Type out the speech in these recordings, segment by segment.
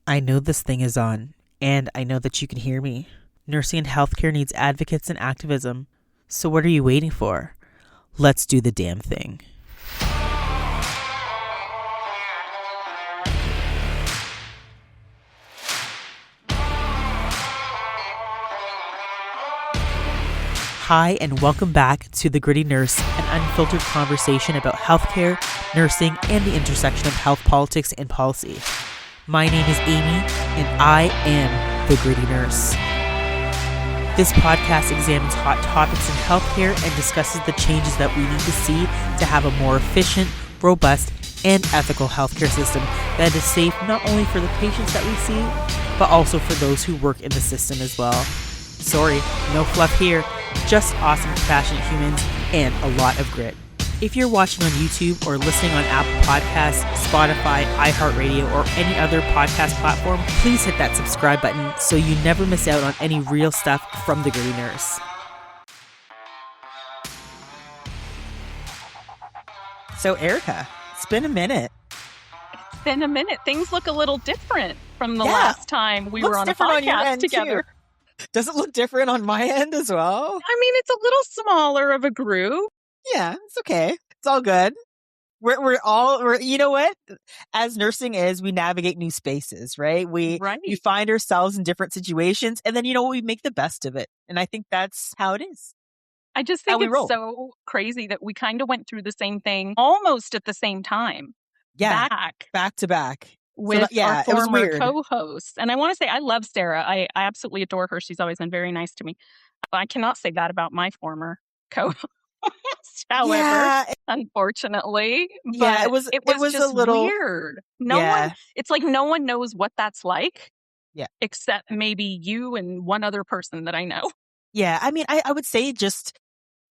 I know this thing is on, and I know that you can hear me. Nursing and healthcare needs advocates and activism. So what are you waiting for? Let's do the damn thing. Hi, and welcome back to The Gritty Nurse, an unfiltered conversation about healthcare, nursing, and the intersection of health politics and policy. My name is Amie, and I am The Gritty Nurse. This podcast examines hot topics in healthcare and discusses the changes that we need to see to have a more efficient, robust, and ethical healthcare system that is safe not only for the patients that we see, but also for those who work in the system as well. Sorry, no fluff here, just awesome, compassionate humans and a lot of grit. If you're watching on YouTube or listening on Apple Podcasts, Spotify, iHeartRadio, or any other podcast platform, please hit that subscribe button so you never miss out on any real stuff from The Gritty Nurse. So Erica, it's been a minute. It's been a minute. Things look a little different from the last time we were on a podcast together. Too. Does it look different on my end as well? I mean, it's a little smaller of a group. Yeah, it's okay. It's all good. We're you know what? As nursing is, we navigate new spaces, right? We find ourselves in different situations, and then we make the best of it. And I think that's how it is. I just think it's so crazy that we kind of went through the same thing almost at the same time. Yeah, back to back. With our former co-host. And I want to say I love Sarah. I absolutely adore her. She's always been very nice to me. I cannot say that about my former co-host, however, unfortunately. Yeah, but it was just a little weird. It's like no one knows what that's like. Yeah. Except maybe you and one other person that I know. Yeah. I mean, I would say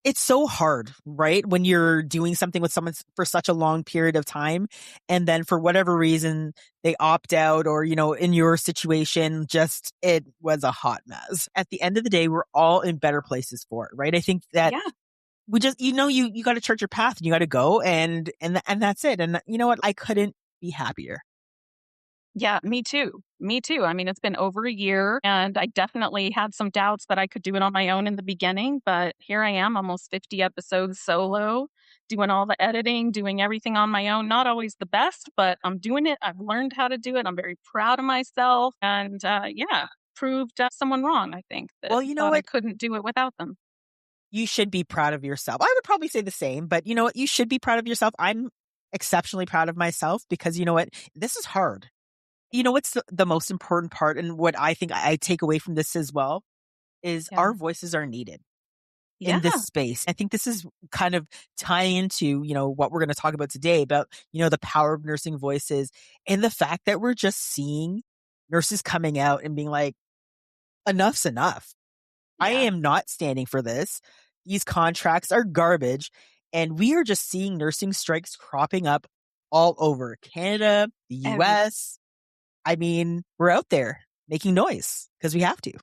it's so hard, right? When you're doing something with someone for such a long period of time, and then for whatever reason, they opt out, or, in your situation, it was a hot mess. At the end of the day, we're all in better places for it, right? I think that we just, you got to chart your path and you got to go and that's it. And you know what? I couldn't be happier. Yeah, me too. I mean, it's been over a year and I definitely had some doubts that I could do it on my own in the beginning, but here I am, almost 50 episodes solo, doing all the editing, doing everything on my own. Not always the best, but I'm doing it. I've learned how to do it. I'm very proud of myself and proved someone wrong, I think. That I couldn't do it without them. You should be proud of yourself. I would probably say the same, but you know what? You should be proud of yourself. I'm exceptionally proud of myself because you know what? This is hard. You know what's the most important part, and what I think I take away from this as well, is our voices are needed in this space. I think this is kind of tying into, what we're going to talk about today about, the power of nursing voices and the fact that we're just seeing nurses coming out and being like, enough's enough. I am not standing for this. These contracts are garbage. And we are just seeing nursing strikes cropping up all over Canada, the US. I mean, we're out there making noise because we have to.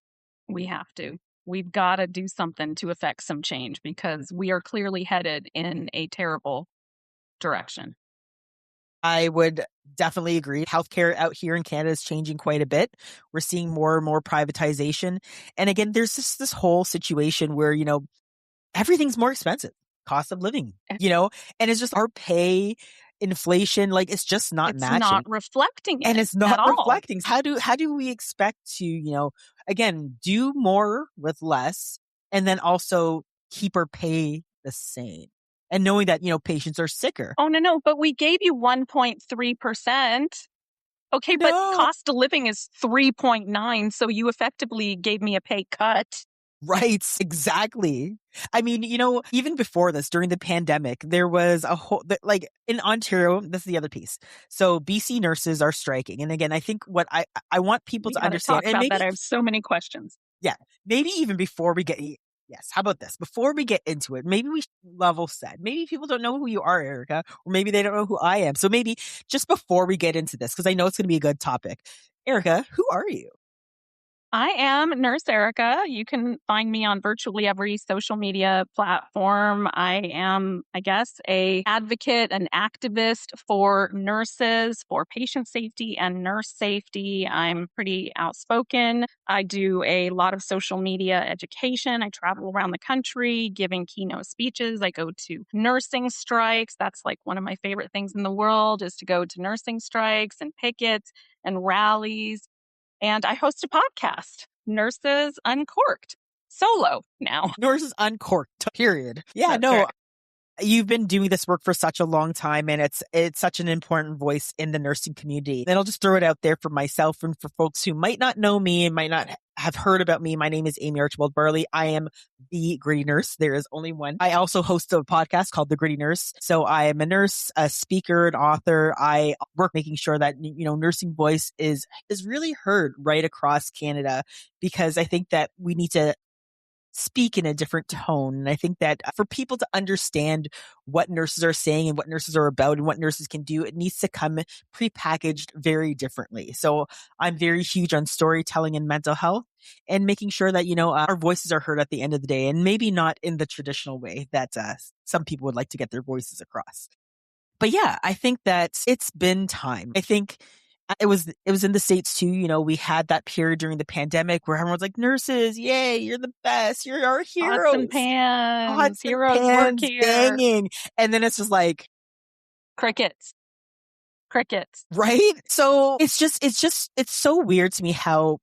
We have to. We've got to do something to affect some change because we are clearly headed in a terrible direction. I would definitely agree. Healthcare out here in Canada is changing quite a bit. We're seeing more and more privatization. And again, there's this whole situation where, everything's more expensive. Cost of living, and it's just our pay, inflation, it's just not matching. It's not reflecting it. And it's not reflecting. How do we expect to, again, do more with less and then also keep our pay the same? And knowing that, patients are sicker. Oh, no. But we gave you 1.3%. Okay, but cost of living is 3.9. So you effectively gave me a pay cut. Right, exactly. I mean, even before this, during the pandemic, there was a whole, in Ontario, this is the other piece. So BC nurses are striking. And again, I think what I want people to understand. Talk about that. I have so many questions. Yeah, maybe even before we get, how about this? Before we get into it, maybe we should level set. Maybe people don't know who you are, Erica, or maybe they don't know who I am. So maybe just before we get into this, because I know it's going to be a good topic. Erica, who are you? I am Nurse Erica. You can find me on virtually every social media platform. I am, I guess, a advocate, an activist for nurses, for patient safety and nurse safety. I'm pretty outspoken. I do a lot of social media education. I travel around the country giving keynote speeches. I go to nursing strikes. That's like one of my favorite things in the world is to go to nursing strikes and pickets and rallies. And I host a podcast, Nurses Uncorked, solo now. Yours is uncorked, period. Yeah, That's no, right. you've been doing this work for such a long time, and it's such an important voice in the nursing community. And I'll just throw it out there for myself and for folks who might not know me and might not have heard about me. My name is Amie Archibald Barley. I am the Gritty Nurse. There is only one. I also host a podcast called The Gritty Nurse. So I am a nurse, a speaker, an author. I work making sure that nursing voice is really heard right across Canada, because I think that we need to speak in a different tone. And I think that for people to understand what nurses are saying and what nurses are about and what nurses can do, it needs to come prepackaged very differently. So I'm very huge on storytelling and mental health and making sure that, our voices are heard at the end of the day, and maybe not in the traditional way that some people would like to get their voices across. But yeah, I think that it's been time. I think it was in the States too. We had that period during the pandemic where everyone's like, nurses, yay, you're the best. You're our Pots and heroes. pans, Pots and heroes work pans here. banging. And then it's just like, Crickets, crickets. right? So it's so weird to me how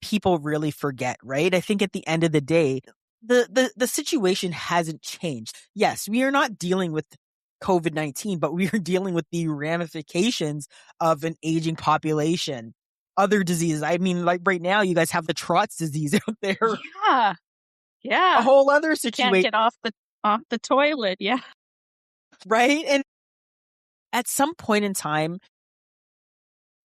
people really forget, right? I think at the end of the day, the situation hasn't changed. Yes, we are not dealing with COVID-19, but we are dealing with the ramifications of an aging population. Other diseases. I mean, like right now, you guys have the Trots disease out there. Yeah, A yeah. whole other Can't situation, get off the toilet. Yeah. right? And at some point in time,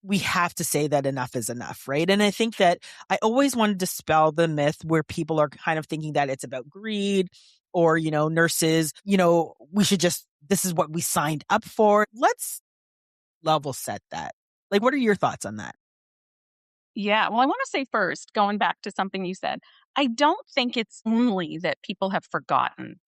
we have to say that enough is enough, right? And I think that I always want to dispel the myth where people are kind of thinking that it's about greed or, nurses, we should just, this is what we signed up for. Let's level set that. Like, what are your thoughts on that? Yeah. Well, I want to say first, going back to something you said, I don't think it's only that people have forgotten,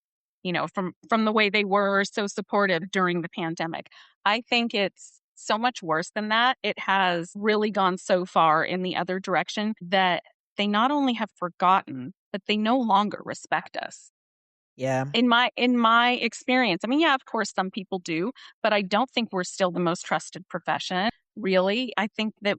from the way they were so supportive during the pandemic. I think it's so much worse than that. It has really gone so far in the other direction that they not only have forgotten, but they no longer respect us. Yeah. In my experience, I mean, yeah, of course some people do, but I don't think we're still the most trusted profession. Really, I think that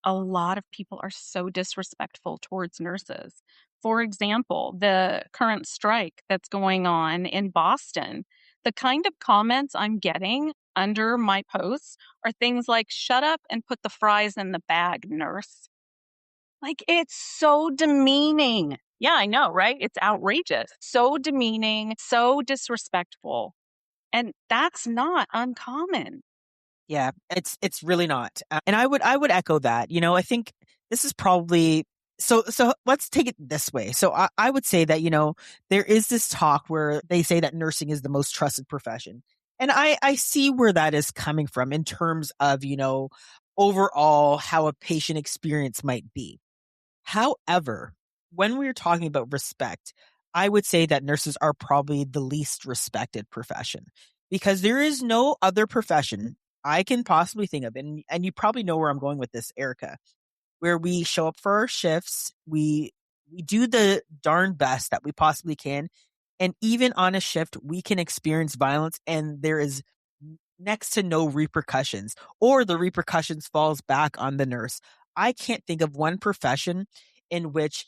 a lot of people are so disrespectful towards nurses. For example, the current strike that's going on in Boston, the kind of comments I'm getting under my posts are things like, shut up and put the fries in the bag, nurse. Like, it's so demeaning. Yeah, I know, right? It's outrageous. So demeaning, so disrespectful. And that's not uncommon. Yeah, it's really not. And I would echo that. I think this is probably so let's take it this way. So I would say that, there is this talk where they say that nursing is the most trusted profession. And I see where that is coming from in terms of, overall how a patient experience might be. However, when we're talking about respect, I would say that nurses are probably the least respected profession, because there is no other profession I can possibly think of. And you probably know where I'm going with this, Erica, where we show up for our shifts. We do the darn best that we possibly can. And even on a shift, we can experience violence and there is next to no repercussions, or the repercussions falls back on the nurse. I can't think of one profession in which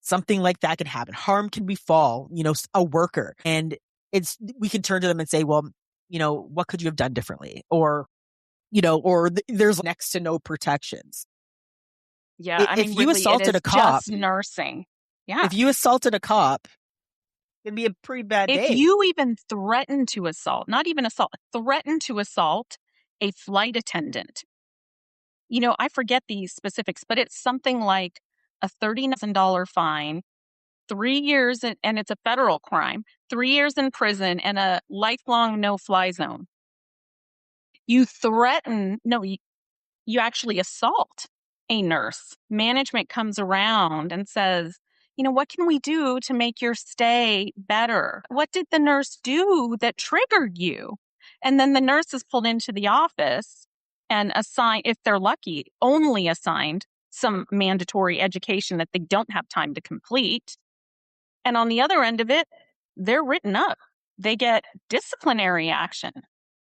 something like that can happen. Harm can befall, a worker, and we can turn to them and say, well, what could you have done differently? Or, there's next to no protections. Yeah, I If mean, you really, it assaulted is a cop, just nursing. Yeah. if you assaulted a cop, it'd be a pretty bad If day. you even threaten to assault, not even assault, threaten to assault a flight attendant, I forget these specifics, but it's something like a $30,000 fine, 3 years, and it's a federal crime, 3 years in prison, and a lifelong no fly zone. You threaten, no, you actually assault a nurse, management comes around and says, what can we do to make your stay better? What did the nurse do that triggered you? And then the nurse is pulled into the office and assigned, if they're lucky, only assigned some mandatory education that they don't have time to complete. And on the other end of it, they're written up. They get disciplinary action.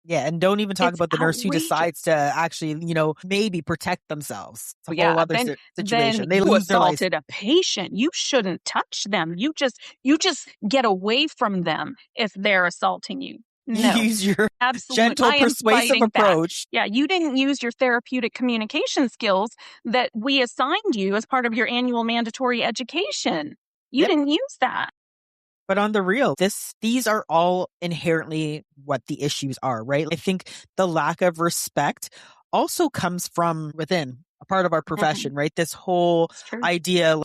Yeah, and don't even talk It's about the nurse who outrageous. decides to actually, maybe protect themselves. It's a whole Yeah, other then situation. They you lose their license. assaulted a patient. You shouldn't touch them. You just get away from them if they're assaulting you. No, Use your absolute. gentle, I am persuasive fighting back. approach. Yeah, you didn't use your therapeutic communication skills that we assigned you as part of your annual mandatory education. You Yep. didn't use that. But on the real, these are all inherently what the issues are, right? I think the lack of respect also comes from within a part of our profession, right? This whole It's true. idea,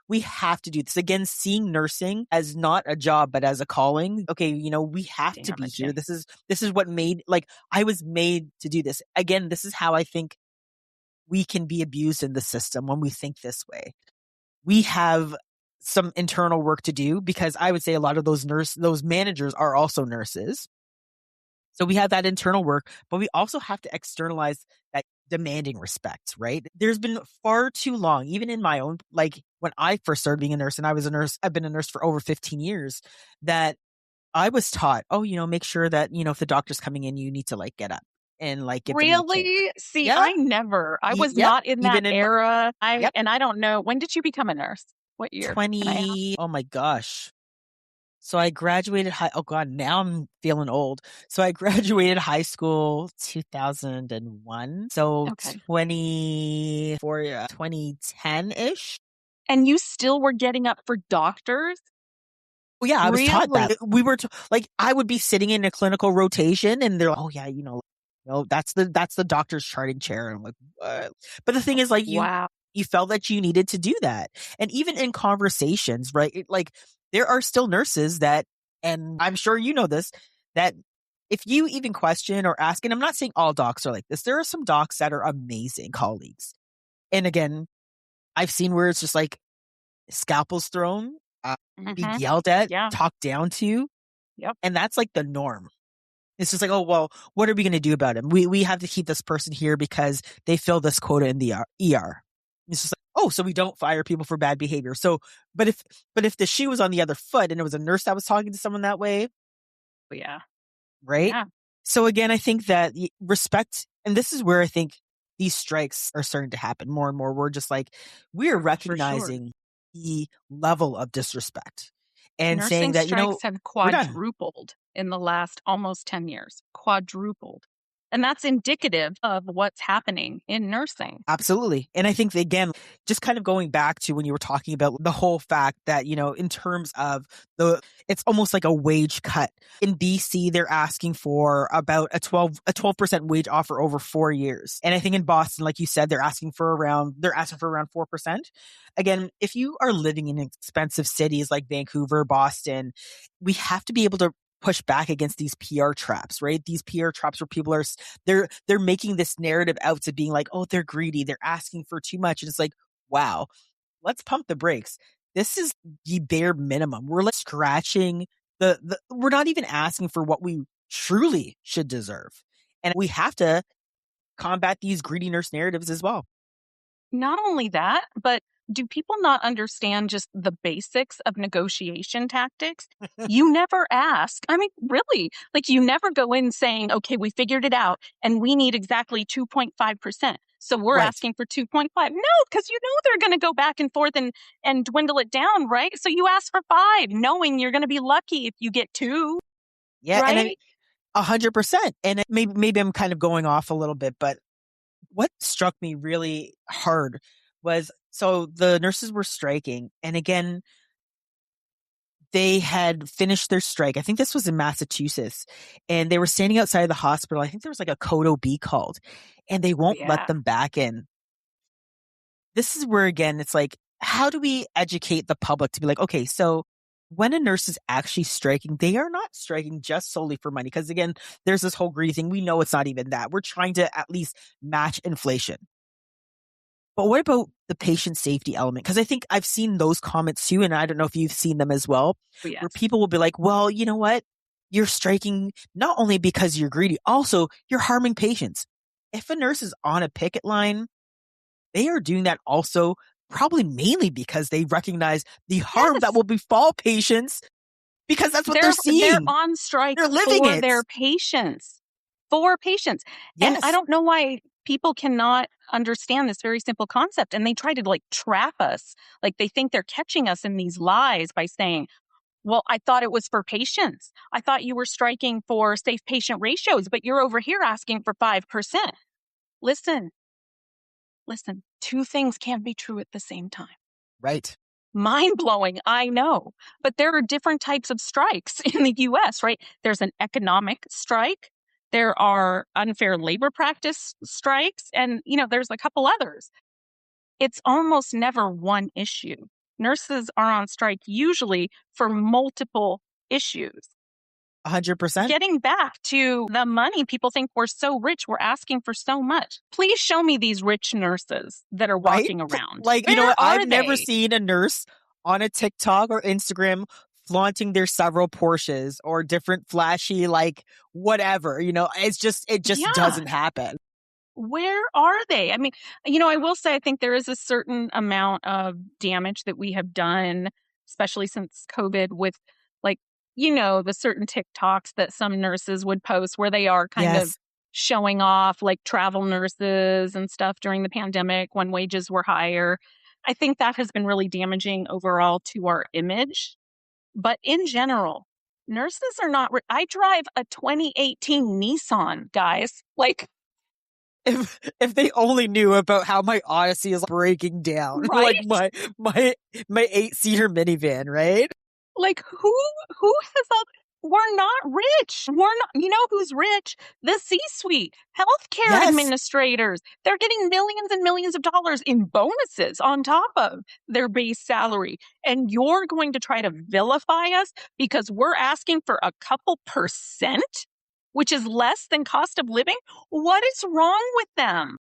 we have to do this. Again, seeing nursing as not a job, but as a calling. Okay, we have to be here. Damaging. This is what made, I was made to do this. Again, this is how I think we can be abused in the system when we think this way. We have some internal work to do because I would say a lot of those managers are also nurses. So we have that internal work, but we also have to externalize that demanding respect, right? There's been far too long, even in my own, when I first started being a nurse, and I was a nurse, I've been a nurse for over 15 years, that I was taught, make sure that, if the doctor's coming in, you need to get up and give them the care. Really? See, Yeah. I was Yep. not in that Even in era. yep. And I don't know. When did you become a nurse? What year? Can I ask? 20, oh my gosh. So I graduated oh God, now I'm feeling old. So I graduated high school 2001. So Okay. 24, 2010-ish. And you still were getting up for doctors? Well, yeah, I was taught Really? that. We were I would be sitting in a clinical rotation and they're like, oh yeah, that's the doctor's charting chair. And I'm like, what? But the thing is, Wow. you felt that you needed to do that. And even in conversations, right? There are still nurses that, and I'm sure you know this, that if you even question or ask, and I'm not saying all docs are like this, there are some docs that are amazing colleagues. And again, I've seen where it's just scalpels thrown, be yelled at, Yeah. talked down to. Yep. And that's the norm. It's just oh, well, what are we going to do about him? We have to keep this person here because they fill this quota in the ER. It's just oh, so we don't fire people for bad behavior. So, but if the shoe was on the other foot and it was a nurse that was talking to someone that way, Yeah. right? Yeah. So again, I think that respect, and this is where I think these strikes are starting to happen more and more. We're just we're recognizing the level of disrespect and saying Nursing that, strikes have we're done. quadrupled in the last almost 10 years. Quadrupled. And that's indicative of what's happening in nursing. Absolutely. And I think, again, just kind of going back to when you were talking about the whole fact that, in terms of it's almost like a wage cut. In BC, they're asking for about a 12% wage offer over 4 years. And I think in Boston, like you said, they're asking for around 4%. Again, if you are living in expensive cities like Vancouver, Boston, we have to be able to push back against these PR traps, right? These PR traps where people are, they're making this narrative out to being oh, they're greedy. They're asking for too much. And it's wow, let's pump the brakes. This is the bare minimum. We're scratching we're not even asking for what we truly should deserve. And we have to combat these greedy nurse narratives as well. Not only that, but do people not understand just the basics of negotiation tactics? You never ask. I mean, really, you never go in saying, okay, we figured it out and we need exactly 2.5%. So we're Right. asking for 2.5. No, because they're going to go back and forth and dwindle it down, right? So you ask for 5, knowing you're going to be lucky if you get 2. Yeah. Right? And 100%. And maybe I'm kind of going off a little bit, but what struck me really hard was, so the nurses were striking. And again, they had finished their strike. I think this was in Massachusetts, and they were standing outside of the hospital. I think there was a code OB called, and they won't let them back in. This is where, again, it's how do we educate the public to be okay, so when a nurse is actually striking, they are not striking just solely for money. Because again, there's this whole greedy thing. We know it's not even that. We're trying to at least match inflation. But what about the patient safety element? Because I think I've seen those comments too, and I don't know if you've seen them as well, Oh, yes. where people will be like, well, you know what? You're striking not only because you're greedy, also you're harming patients. If a nurse is on a picket line, they are doing that also probably mainly because they recognize the harm that Yes. will befall patients because that's what they're They're seeing. on strike They're living for it. their patients. For patients. And I Yes. don't know why people cannot understand this very simple concept. And they try to like trap us. Like they think they're catching us in these lies by saying, well, I thought it was for patients. I thought you were striking for safe patient ratios, but you're over here asking for 5%. Listen, two things can't be true at the same time. Right. Mind blowing, I know. But there are different types of strikes in the US, right? There's an economic strike, there are unfair labor practice strikes, and there's a couple others. It's almost never one issue. Nurses are on strike usually for multiple issues. 100%. Getting back to the money, people think we're so rich, we're asking for so much. Please show me these rich nurses that are Right? walking around. Like, you know Where what? are I've never they? seen a nurse on a TikTok or Instagram flaunting their several Porsches or different flashy, like whatever, it just Yeah. doesn't happen. Where are they? I mean, I will say I think there is a certain amount of damage that we have done, especially since COVID, with like, the certain TikToks that some nurses would post where they are kind of Yes. showing off like travel nurses and stuff during the pandemic when wages were higher. I think that has been really damaging overall to our image. But in general, nurses are not. I drive a 2018 Nissan, guys. Like, If they only knew about how my Odyssey is breaking down, like right? my 8-seater minivan, right? Like who has all we're not rich. We're not, who's rich? The C-suite, healthcare Yes. administrators. They're getting millions and millions of dollars in bonuses on top of their base salary. And you're going to try to vilify us because we're asking for a couple percent, which is less than cost of living? What is wrong with them?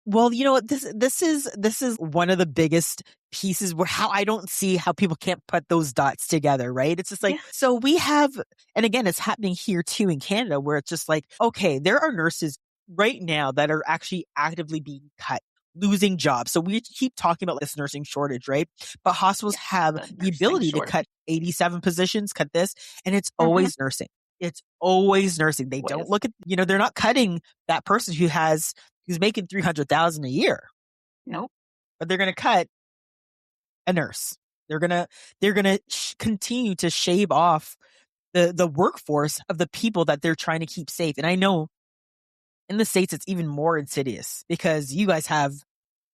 Well, you know what? This is one of the biggest pieces where how I don't see how people can't put those dots together, right? It's just like, Yeah. so we have, and again, it's happening here too in Canada, where it's just like, okay, there are nurses right now that are actually actively being cut, losing jobs. So we keep talking about this nursing shortage, right? But hospitals Yeah, have the the nursing ability to shortage. cut 87 positions, cut this, and it's Mhm. always nursing. It's always nursing. They don't Always. look at, they're not cutting that person who's making 300,000 a year, Nope. but they're going to cut a nurse. They're going to continue to shave off the workforce of the people that they're trying to keep safe. And I know in the States, it's even more insidious because you guys have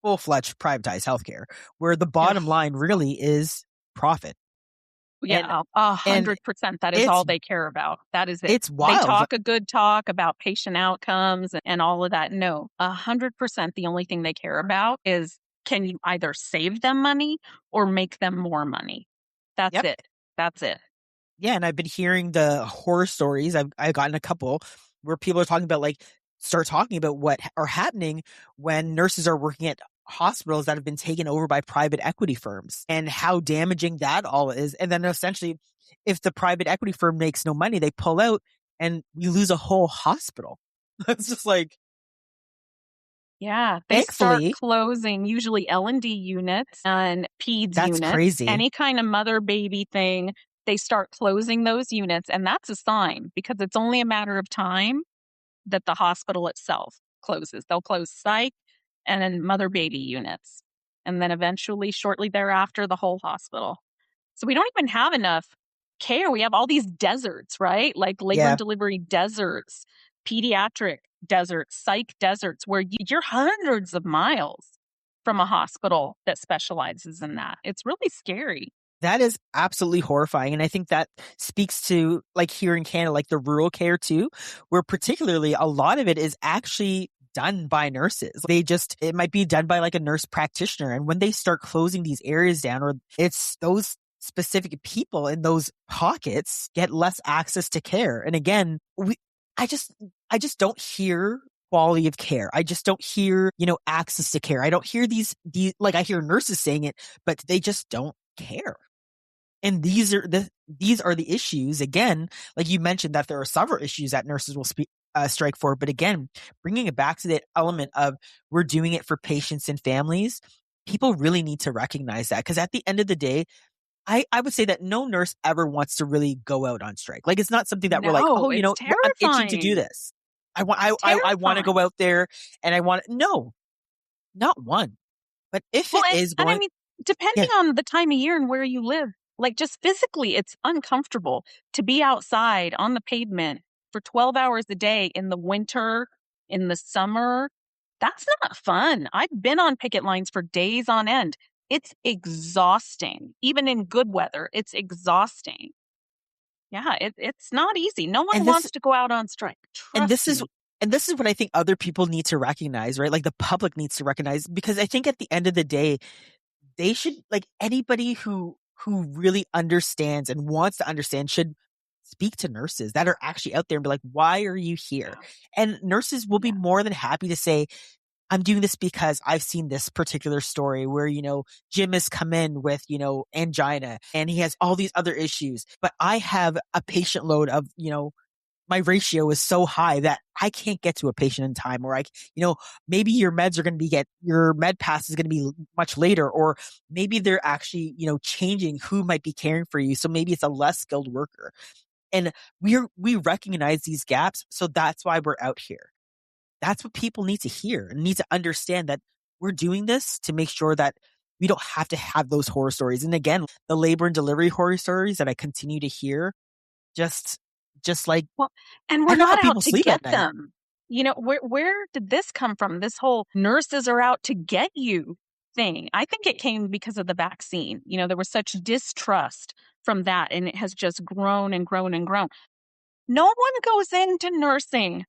full-fledged privatized healthcare where the bottom Ugh. line really is profit. And, Yeah, and 100%. That is it's, all they care about. That is it. it's They wild. talk a good talk about patient outcomes and all of that. No, 100%. The only thing they care about is can you either save them money or make them more money? That's Yep. it. That's it. Yeah, and I've been hearing the horror stories. I've gotten a couple where people are talking about start talking about what are happening when nurses are working at hospitals that have been taken over by private equity firms and how damaging that all is. And then essentially, if the private equity firm makes no money, they pull out and we lose a whole hospital. It's just like, Yeah, they start thankfully, closing usually L&D units and peds that's units, crazy. any kind of mother baby thing. They start closing those units, and that's a sign because it's only a matter of time that the hospital itself closes. They'll close psych and then mother baby units. And then eventually, shortly thereafter, the whole hospital. So we don't even have enough care. We have all these deserts, right? Like labor and Yeah, delivery deserts, pediatric deserts, psych deserts, where you're hundreds of miles from a hospital that specializes in that. It's really scary. that is absolutely horrifying. And I think that speaks to here in Canada, the rural care too, where particularly a lot of it is actually done by nurses. It might be done by a nurse practitioner. And when they start closing these areas down, or it's those specific people in those pockets get less access to care. And again, I just don't hear quality of care. I just don't hear, access to care. I don't hear these, like I hear nurses saying it, but they just don't care. And these are the issues. Again, like you mentioned, that there are several issues that nurses will strike for. But again, bringing it back to that element of we're doing it for patients and families, people really need to recognize that. Because at the end of the day, I would say that no nurse ever wants to really go out on strike. Like it's not something that we're like, No, oh, it's I'm itching to do terrifying. this. I want to go Terrifying. out there and I want no, not one. But if Well, it and is and I going, mean, depending yeah, on the time of year and where you live, like just physically, it's uncomfortable to be outside on the pavement for 12 hours a day in the winter, in the summer. That's not fun. I've been on picket lines for days on end. It's exhausting. Even in good weather, it's exhausting. Yeah, it's not easy. No one and this wants to go out on strike. and Trust this is me. and this is what I think other people need to recognize, right? Like the public needs to recognize, because I think at the end of the day, they should, like, anybody who really understands and wants to understand should speak to nurses that are actually out there and be like, why are you here? Yeah. And nurses will be Yeah. more than happy to say, I'm doing this because I've seen this particular story where, Jim has come in with, angina and he has all these other issues, but I have a patient load of, my ratio is so high that I can't get to a patient in time, or maybe your meds are going to your med pass is going to be much later, or maybe they're actually, changing who might be caring for you. So maybe it's a less skilled worker. And we recognize these gaps. So that's why we're out here. That's what people need to hear and need to understand, that we're doing this to make sure that we don't have to have those horror stories. And again, the labor and delivery horror stories that I continue to hear, just, like, Well, and I we're don't know how not people out to sleep get at night. them. Where did this come from? This whole nurses are out to get you thing. I think it came because of the vaccine. There was such distrust from that, and it has just grown and grown and grown. No one goes into nursing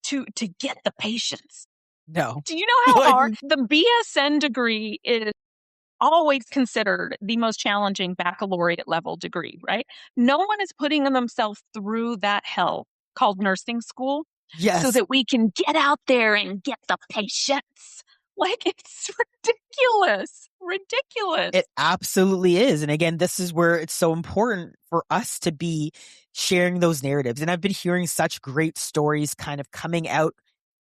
to get the patients. No. Do you know how Like, hard the BSN degree is? Always considered the most challenging baccalaureate level degree, right? No one is putting themselves through that hell called nursing school so yes, that we can get out there and get the patients. Like, it's ridiculous. Ridiculous. it absolutely is. And again, this is where it's so important for us to be sharing those narratives. And I've been hearing such great stories kind of coming out,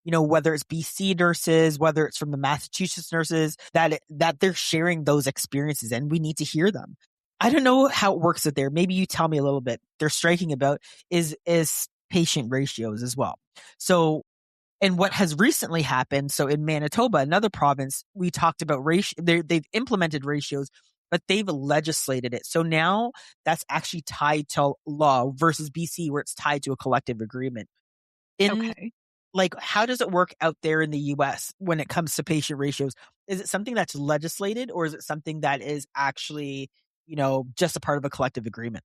whether it's BC nurses, whether it's from the Massachusetts nurses, that they're sharing those experiences, and we need to hear them. I don't know how it works out there. Maybe you tell me a little bit. They're striking about is patient ratios as well. So, and what has recently happened, so in Manitoba, another province, we talked about ratio. They've implemented ratios, but they've legislated it. So now that's actually tied to law, versus BC, where it's tied to a collective agreement. In, Okay. like, how does it work out there in the US when it comes to patient ratios? Is it something that's legislated, or is it something that is actually, just a part of a collective agreement?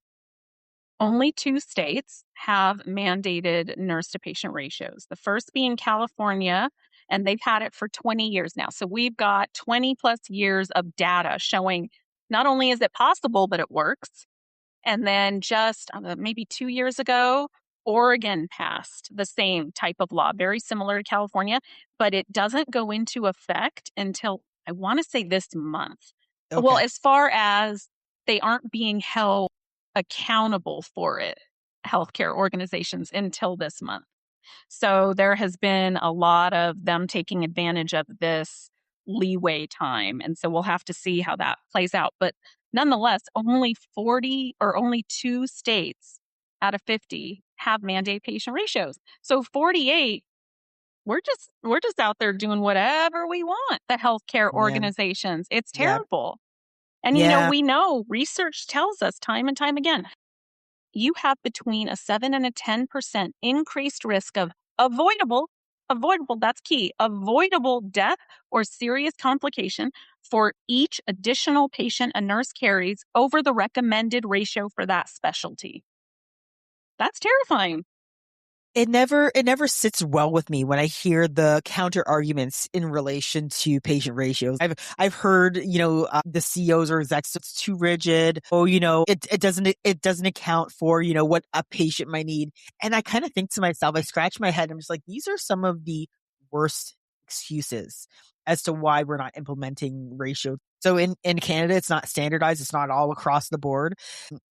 Only 2 states have mandated nurse to patient ratios. The first being California, and they've had it for 20 years now. So we've got 20 plus years of data showing not only is it possible, but it works. And then just maybe 2 years ago, Oregon passed the same type of law, very similar to California, but it doesn't go into effect until I want to say this month. Well, Okay. as far as they aren't being held accountable for it, healthcare organizations, until this month. So there has been a lot of them taking advantage of this leeway time. And so we'll have to see how that plays out. But nonetheless, only 40 or only 2 states out of 50 have mandate patient ratios. So 48, we're just out there doing whatever we want, the healthcare Man. organizations. It's Yeah. terrible. And Yeah. we know research tells us time and time again, you have between a 7 and a 10% increased risk of avoidable, that's key, avoidable death or serious complication for each additional patient a nurse carries over the recommended ratio for that specialty. That's terrifying. it never sits well with me when I hear the counter arguments in relation to patient ratios. I've heard, the CEOs or execs, it's too rigid. Oh, it doesn't account for, what a patient might need. And I kind of think to myself, I scratch my head. I'm just like, these are some of the worst excuses as to why we're not implementing ratios. So in Canada, it's not standardized. It's not all across the board.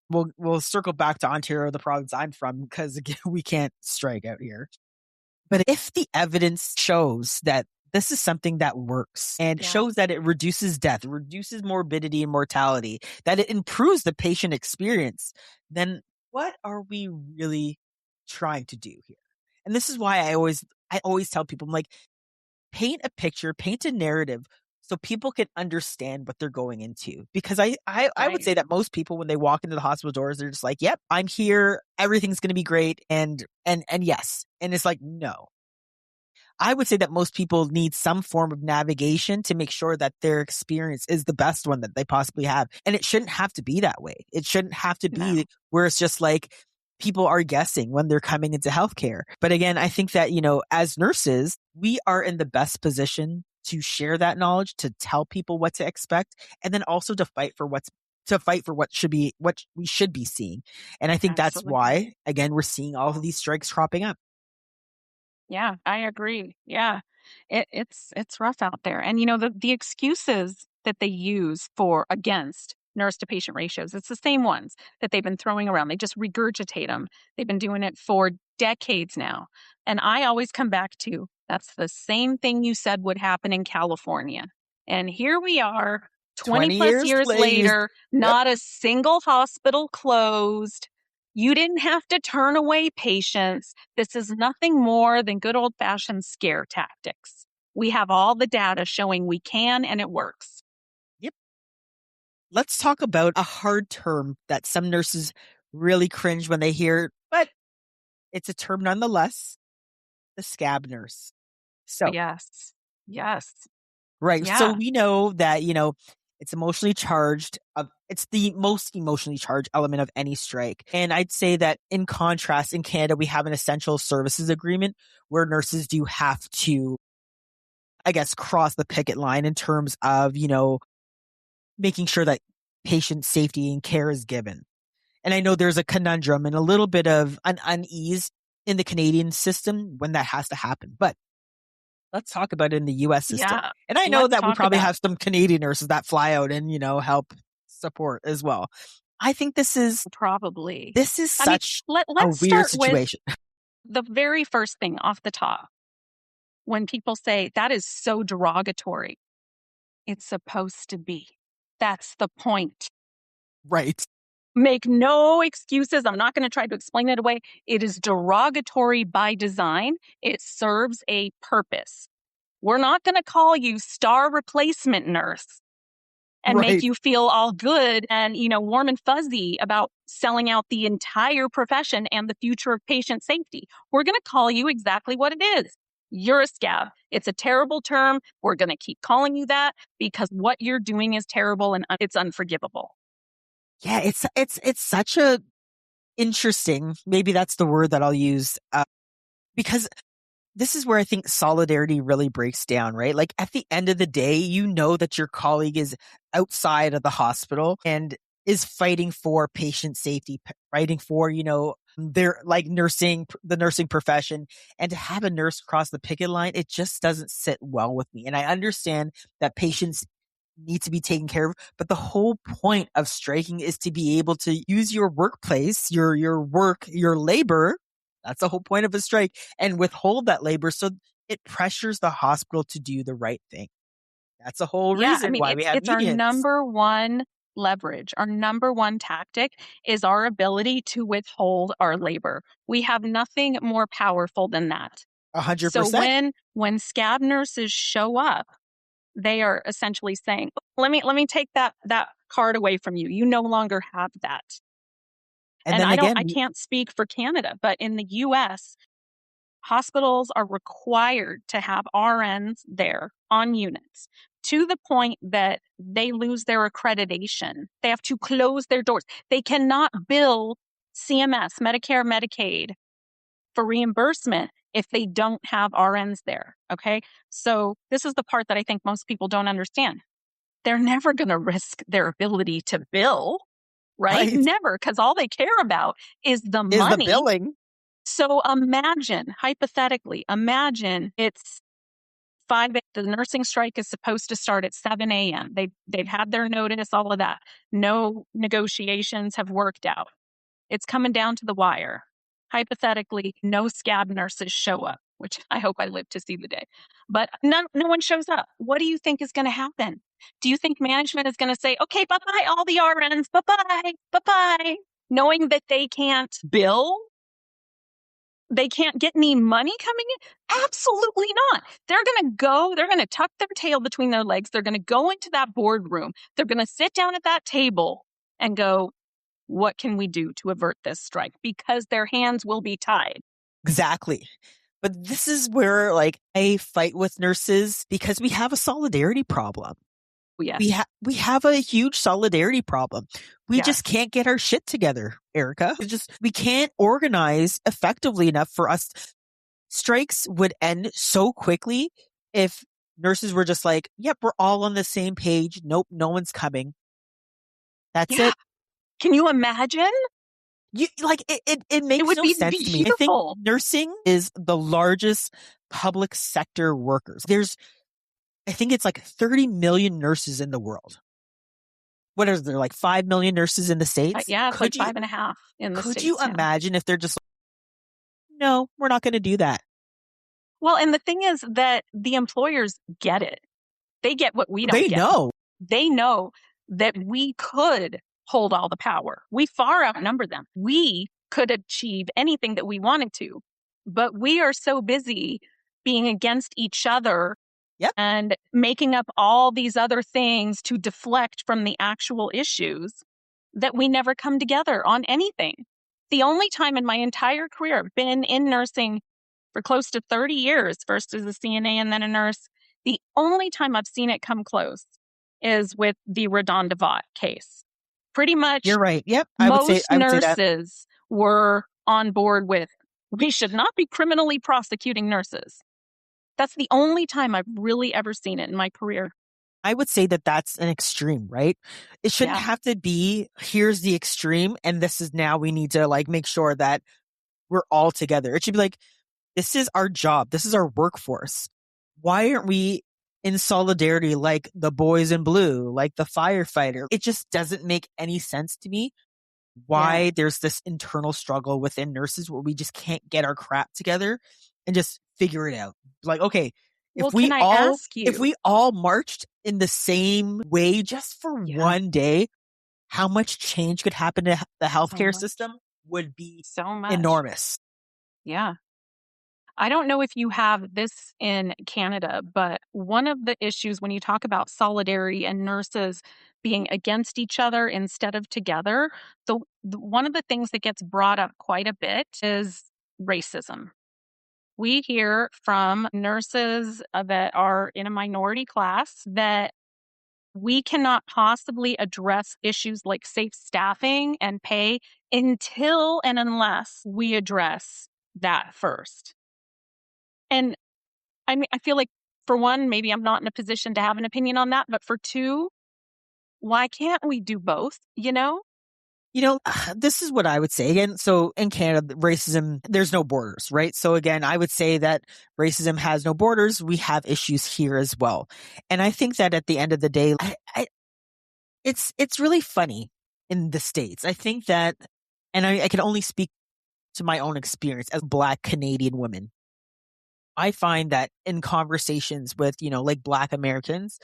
We'll circle back to Ontario, the province I'm from, because again, we can't strike out here. But if the evidence shows that this is something that works and Yeah, shows that it reduces death, reduces morbidity and mortality, that it improves the patient experience, then what are we really trying to do here? And this is why I always tell people, I'm like, paint a picture, paint a narrative so people can understand what they're going into. Because I would right. say that most people, when they walk into the hospital doors, they're just like, yep, I'm here. Everything's going to be great. And yes. And it's like, no. I would say that most people need some form of navigation to make sure that their experience is the best one that they possibly have. And it shouldn't have to be that way. It shouldn't have to No, be where it's just like people are guessing when they're coming into healthcare. But again, I think that, as nurses, we are in the best position to share that knowledge, to tell people what to expect, and then also to fight for what we should be seeing. And I think that's absolutely. why, again, we're seeing all of these strikes cropping up. Yeah, I agree. Yeah. It's rough out there. And the excuses that they use for against nurse to patient ratios, it's the same ones that they've been throwing around. They just regurgitate them. They've been doing it for decades now. And I always come back to that's the same thing you said would happen in California. And here we are 20 20 plus years years later. later, Yep. not a single hospital closed. You didn't have to turn away patients. This is nothing more than good old fashioned scare tactics. We have all the data showing we can and it works. Yep. Let's talk about a hard term that some nurses really cringe when they hear, but it's a term nonetheless, the scab nurse. So, Yes. Yes. right. So Yeah. we know that, it's emotionally charged. It's the most emotionally charged element of any strike. And I'd say that in contrast, in Canada, we have an essential services agreement where nurses do have to, I guess, cross the picket line in terms of, making sure that patient safety and care is given. And I know there's a conundrum and a little bit of an unease in the Canadian system when that has to happen. But let's talk about it in the US system. Yeah. And I know Let's that we talk probably about have some Canadian nurses that fly out and, help support as well. I think this is probably. this is I mean, such a let's weird start with situation. the very first thing off the top. When people say that is so derogatory, it's supposed to be. That's the point. Right. Make no excuses. I'm not going to try to explain it away. It is derogatory by design. It serves a purpose. We're not going to call you star replacement nurse and make Right. you feel all good and, warm and fuzzy about selling out the entire profession and the future of patient safety. We're going to call you exactly what it is. You're a scab. It's a terrible term. We're going to keep calling you that because what you're doing is terrible and it's unforgivable. Yeah, it's such a interesting, maybe that's the word that I'll use, because this is where I think solidarity really breaks down, right? Like at the end of the day, you know that your colleague is outside of the hospital and is fighting for patient safety, fighting for, their like the nursing profession. And to have a nurse cross the picket line, it just doesn't sit well with me. And I understand that patients need to be taken care of, but the whole point of striking is to be able to use your workplace, your work, your labor. That's the whole point of a strike, and withhold that labor so it pressures the hospital to do the right thing. That's the whole Yeah, I reason mean, why we have it's our unions. number one leverage. Our number one tactic is our ability to withhold our labor. We have nothing more powerful than that. A hundred So percent. when scab nurses show up, they are essentially saying, let me take that card away from you. You no longer have that. And And then I again, can't speak for Canada, but in the US, hospitals are required to have RNs there on units to the point that they lose their accreditation. They have to close their doors. They cannot bill CMS, Medicare, Medicaid for reimbursement if they don't have RNs there. Okay. So this is the part that I think most people don't understand. They're never going to risk their ability to bill, right? Right. Never, because all they care about is the Is the money. billing. So imagine, hypothetically, imagine it's 5 a.m. The nursing strike is supposed to start at 7 a.m. They've had their notice, all of that. No negotiations have worked out. It's coming down to the wire. Hypothetically, no scab nurses show up, which I hope I live to see the day. But no one shows up. What do you think is going to happen? Do you think management is going to say, okay, bye-bye, all the RNs, bye-bye, bye-bye, knowing that they can't bill? They can't get any money coming in? Absolutely not. They're going to tuck their tail between their legs. They're going to go into that boardroom. They're going to sit down at that table and go, what can we do to avert this strike? Because their hands will be tied. Exactly. But this is where I fight with nurses because we have a solidarity problem. Yes. We have a huge solidarity problem. We Yes. just can't get our shit together, Erica. We can't organize effectively enough for us. Strikes would end so quickly if nurses were just like, yep, we're all on the same page. Nope, no one's coming. That's it. Can you imagine? It makes would no be sense to me. I think beautiful. nursing is the largest public sector workers. I think it's 30 million nurses in the world. What is there, 5 million nurses in the States? Yeah, it's 5.5 in the States. Could you imagine if they're just no, we're not going to do that? Well, and the thing is that the employers get it. They get what we don't get. They know. They know that we could hold all the power. We far outnumber them. We could achieve anything that we wanted to, but we are so busy being against each other. Yep. And making up all these other things to deflect from the actual issues that we never come together on anything. The only time in my entire career, I've been in nursing for close to 30 years, first as a CNA and then a nurse, the only time I've seen it come close is with the Redondevat case. Pretty much. You're right. Yep. Most nurses that. were on board with, we should not be criminally prosecuting nurses. That's the only time I've really ever seen it in my career. I would say that that's an extreme, right? It shouldn't have to be, here's the extreme, and this is now we need to make sure that we're all together. It should be this is our job. This is our workforce. Why aren't we in solidarity like the boys in blue, like the firefighter? It just doesn't make any sense to me why there's this internal struggle within nurses where we just can't get our crap together and just figure it out. Okay, if we all marched in the same way just for one day, how much change could happen to the healthcare system would be enormous. Yeah. I don't know if you have this in Canada, but one of the issues when you talk about solidarity and nurses being against each other instead of together, one of the things that gets brought up quite a bit is racism. We hear from nurses that are in a minority class that we cannot possibly address issues like safe staffing and pay until and unless we address that first. And I mean, I feel like for one, maybe I'm not in a position to have an opinion on that, but for two, why can't we do both, This is what I would say. Again, so in Canada, racism, there's no borders, right? So again, I would say that racism has no borders. We have issues here as well. And I think that at the end of the day, it's really funny in the States. I think that, and I can only speak to my own experience as a Black Canadian woman. I find that in conversations with, Black Americans,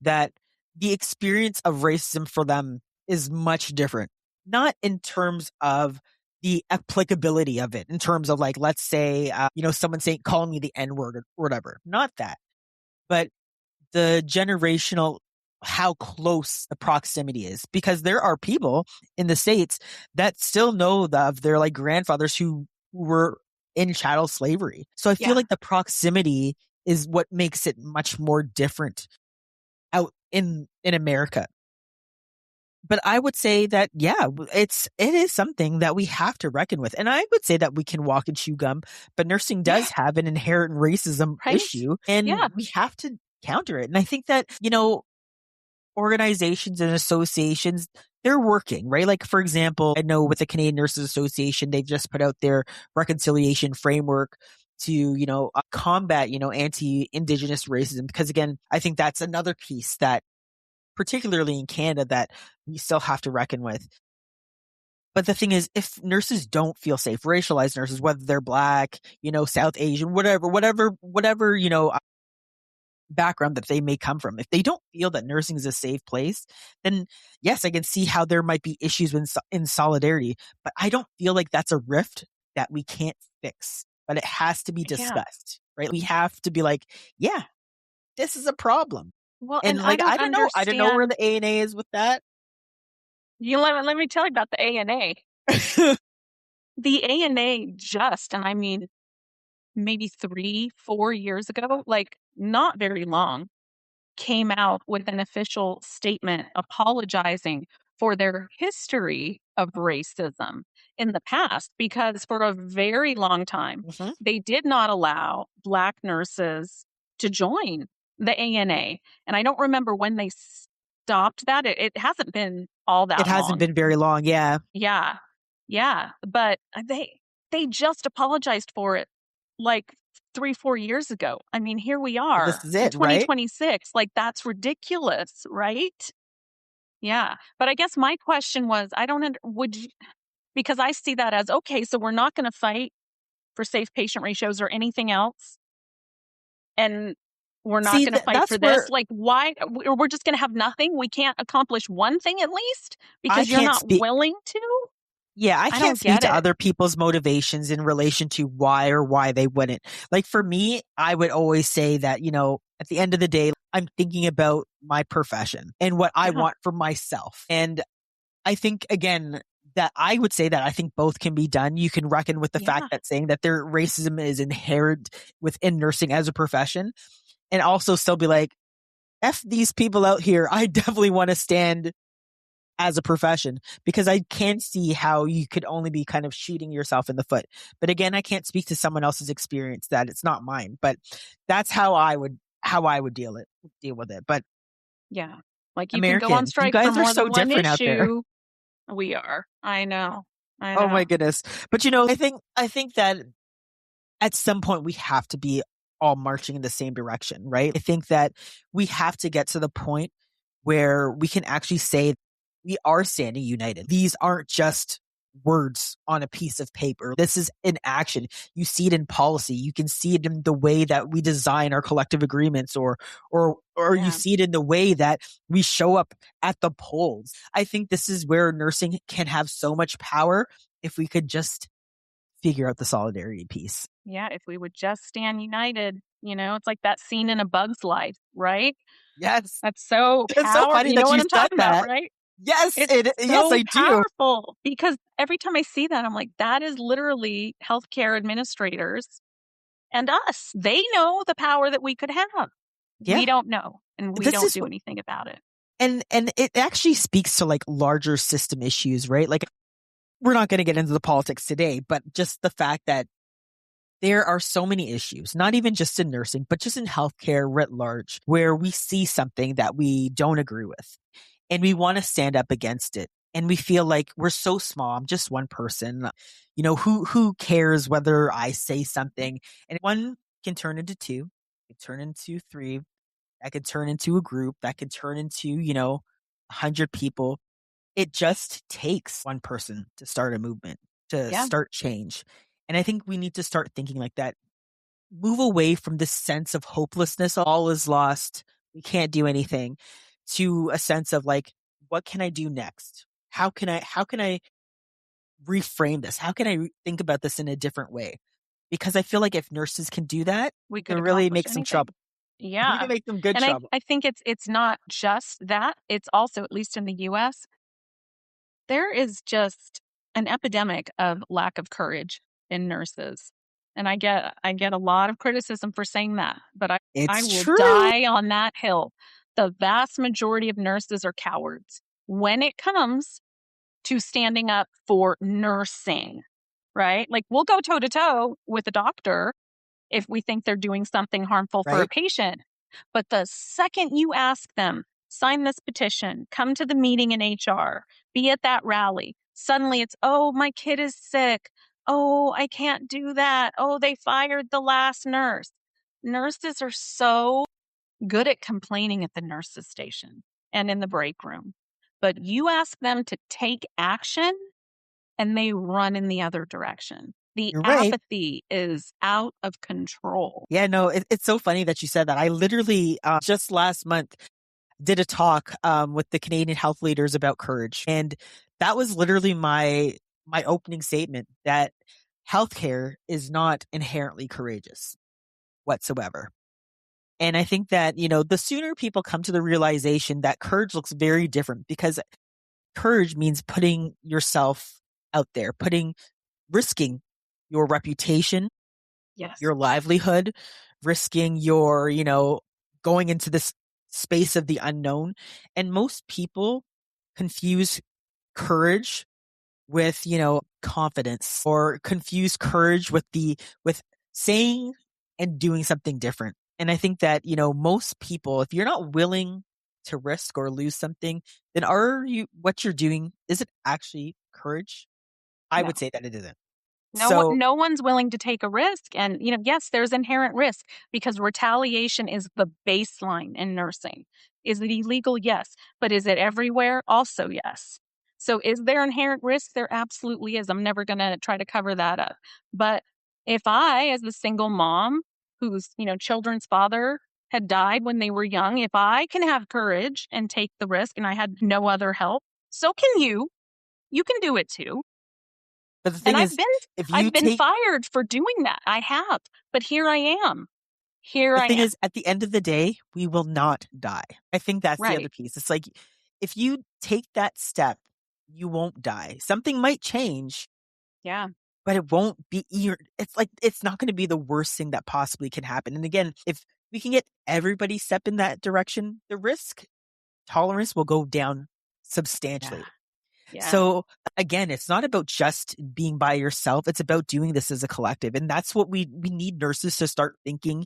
that the experience of racism for them is much different. Not in terms of the applicability of it, in terms of let's say, someone calling me the N-word or whatever. Not that. But the generational, how close the proximity is. Because there are people in the States that still know of their grandfathers who were in chattel slavery. So I feel like the proximity is what makes it much more different out in America. but I would say that, yeah, it is something that we have to reckon with. And I would say that we can walk and chew gum, but nursing Yeah, does have an inherent racism right? issue and Yeah, we have to counter it. And I think that, organizations and associations, they're working, right? Like, for example, I know with the Canadian Nurses Association, they've just put out their reconciliation framework to, combat, anti-Indigenous racism. Because again, I think that's another piece that, particularly in Canada, that we still have to reckon with. But the thing is, if nurses don't feel safe, racialized nurses, whether they're black, South Asian, whatever, background that they may come from, if they don't feel that nursing is a safe place, then yes, I can see how there might be issues in solidarity, but I don't feel like that's a rift that we can't fix, but it has to be yeah. discussed, right? We have to be like, yeah, this is a problem. Well, and And I like, don't I don't know where understand. the ANA is with that. Let me tell you about the ANA. The ANA just, and I mean, maybe 3, 4 years ago, like not very long, came out with an official statement apologizing for their history of racism in the past because for a very long time Mhm. they did not allow Black nurses to join the ANA. And I don't remember when they stopped that. It hasn't been all It that hasn't long. been very long. Yeah. Yeah. Yeah. But they just apologized for it like 3, 4 years ago. I mean, here we This are is in it, right? 2026. Like, that's ridiculous, right? Yeah. But I guess my question was, I don't would you, because I see that as okay, so we're not going to fight for safe patient ratios or anything else, and we're not See, going to fight that's for this. where Like, why? We're just going to have nothing. We can't accomplish one thing at least I because you're can't not speak. willing to. Yeah, I I can't don't speak get to it. other people's motivations in relation to why they wouldn't. Like for me, I would always say that, at the end of the day, I'm thinking about my profession and what I Yeah. want for myself. And I think again that I would say that I think both can be done. You can reckon with the fact Yeah. that saying that their racism is inherent within nursing as a profession and also still be like, F these people out here. I definitely want to stand as a profession because I can see how you could only be kind of shooting yourself in the foot. But again, I can't speak to someone else's experience that it's not mine, but that's how I would deal with it. But Yeah. Like you can go on Americans, you strike for guys are more so than one different out there. issue. We are. I know. I Oh my know. goodness. But I think that at some point we have to be all marching in the same direction, right? I think that we have to get to the point where we can actually say we are standing united. These aren't just words on a piece of paper. This is in action. You see it in policy. You can see it in the way that we design our collective agreements or you Yeah. see it in the way that we show up at the polls. I think this is where nursing can have so much power if we could just figure out the solidarity piece. Yeah. If we would just stand united, it's like that scene in A Bug's Life, right? Yes. That's so It's so powerful. funny You know that what you I'm said talking about, that. right? Yes, It's yes, so I do. powerful because every time I see that, I'm like, that is literally healthcare administrators and us. They know the power that we could have. Yeah. We don't know, and we This don't is do anything about it. and it actually speaks to like larger system issues, right? Like we're not going to get into the politics today, but just the fact that there are so many issues, not even just in nursing, but just in healthcare writ large, where we see something that we don't agree with and we want to stand up against it. And we feel like we're so small. I'm just one person. Who cares whether I say something? And one can turn into two, it can turn into three, that could turn into a group, that could turn into, 100 people. It just takes one person to start a movement, to Yeah. start change. And I think we need to start thinking like that. Move away from this sense of hopelessness, all is lost, we can't do anything, to a sense of like, what can I do next? How can I reframe this? How can I think about this in a different way? Because I feel like if nurses can do that, We we could can really accomplish make some anything. trouble. We Yeah. can make some good And I, trouble. I think it's not just that. It's also, at least in the US, there is just an epidemic of lack of courage in nurses. And I get a lot of criticism for saying that, but I It's will true. die on that hill. The vast majority of nurses are cowards. when it comes to standing up for nursing, right? Like we'll go toe to toe with a doctor if we think they're doing something harmful for a Right? patient. But the second you ask them, sign this petition, come to the meeting in HR, be at that rally, suddenly it's, oh, my kid is sick. Oh, I can't do that. Oh, they fired the last nurse. Nurses are so good at complaining at the nurses' station and in the break room. But you ask them to take action and they run in the other direction. The You're right. apathy is out of control. Yeah, no, it's so funny that you said that. I literally just last month did a talk with the Canadian health leaders about courage, and that was literally my opening statement, that healthcare is not inherently courageous whatsoever. And I think that, the sooner people come to the realization that courage looks very different, because courage means putting yourself out there, risking your reputation, Yes. your livelihood, risking your, going into this space of the unknown. And most people confuse courage with, confidence, or confuse courage with saying and doing something different. And I think that, most people, if you're not willing to risk or lose something, then what you're doing, is it actually courage? I No. would say that it isn't. No one, So, no one's willing to take a risk. And, yes, there's inherent risk because retaliation is the baseline in nursing. Is it illegal? Yes. But is it everywhere? Also, yes. So is there inherent risk? There absolutely is. I'm never going to try to cover that up. But if I, as the single mom whose, children's father had died when they were young, if I can have courage and take the risk and I had no other help, so can you. You can do it too. but the And thing is, if you I've been take fired for doing that. I have. But here I am. Here the I thing am. is, at the end of the day, we will not die. I think that's the other Right. piece. It's like, if you take that step, you won't die. Something might change, Yeah. but it won't be. It's like, it's not going to be the worst thing that possibly can happen. And again, if we can get everybody step in that direction, the risk tolerance will go down Yeah. substantially. Yeah. So again, it's not about just being by yourself. It's about doing this as a collective. And that's what we need nurses to start thinking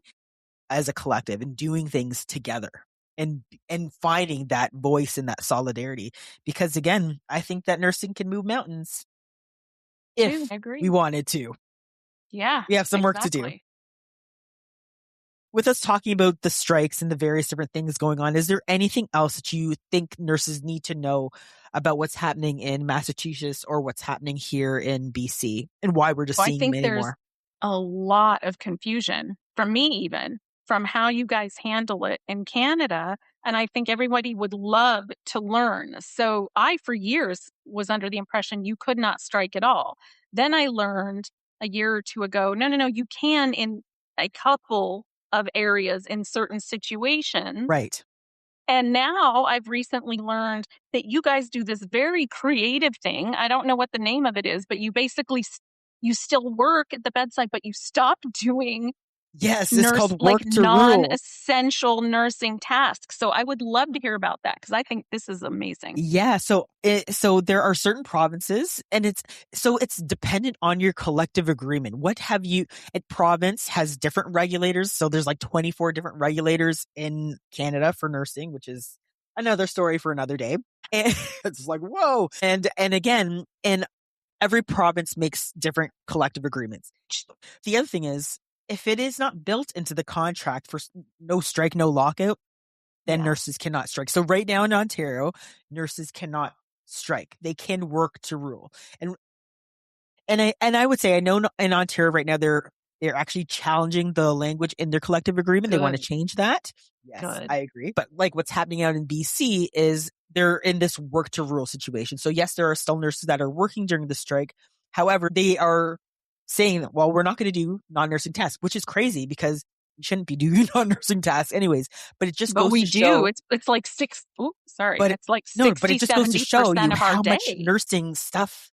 as a collective and doing things together, and finding that voice and that solidarity. Because again, I think that nursing can move mountains Too. if I we agree. wanted to. Yeah. We have some work to do. Exactly. With us talking about the strikes and the various different things going on, is there anything else that you think nurses need to know about what's happening in Massachusetts or what's happening here in BC, and why we're just Well, I seeing think many there's more? a lot of confusion from me, even from how you guys handle it in Canada. And I think everybody would love to learn. So I, for years, was under the impression you could not strike at all. Then I learned a year or two ago, no, you can in a couple of areas in certain situations. Right. And now I've recently learned that you guys do this very creative thing. I don't know what the name of it is, but you basically you still work at the bedside, but you stop doing Yes, it's called like work to rule. non-essential nursing tasks. So I would love to hear about that because I think this is amazing. Yeah, so there are certain provinces, and it's dependent on your collective agreement. What have you? Province has different regulators, so there's like 24 different regulators in Canada for nursing, which is another story for another day. And it's like, whoa. And again, and every province makes different collective agreements. The other thing is, if it is not built into the contract for no strike, no lockout, then Yeah. nurses cannot strike. So right now in Ontario, nurses cannot strike. They can work to rule. And I would say, I know in Ontario right now, they're actually challenging the language in their collective agreement. They want to Good. change that. Yes, Good. I agree. But like, what's happening out in BC is they're in this work to rule situation. So yes, there are still nurses that are working during the strike. However, they are saying that, well, we're not going to do non-nursing tasks, which is crazy because you shouldn't be doing non-nursing tasks anyways. But it just But goes we to do. show, It's like but it's like no, but it 60, just goes to show you 70% of our how much day. nursing stuff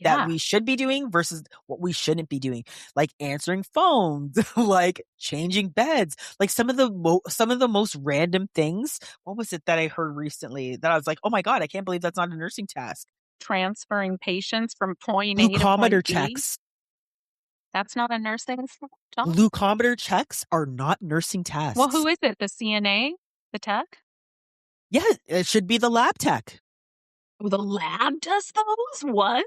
that Yeah. we should be doing versus what we shouldn't be doing, like answering phones, like changing beds, like some of the most random things. What was it that I heard recently that I was like, oh my God, I can't believe that's not a nursing task? Transferring patients from point A to Glucometer point B. checks. That's not a nursing job? Glucometer checks are not nursing Well, tasks. who is it? The CNA? The tech? Yeah, it should be the lab tech. Oh, the lab does those? What?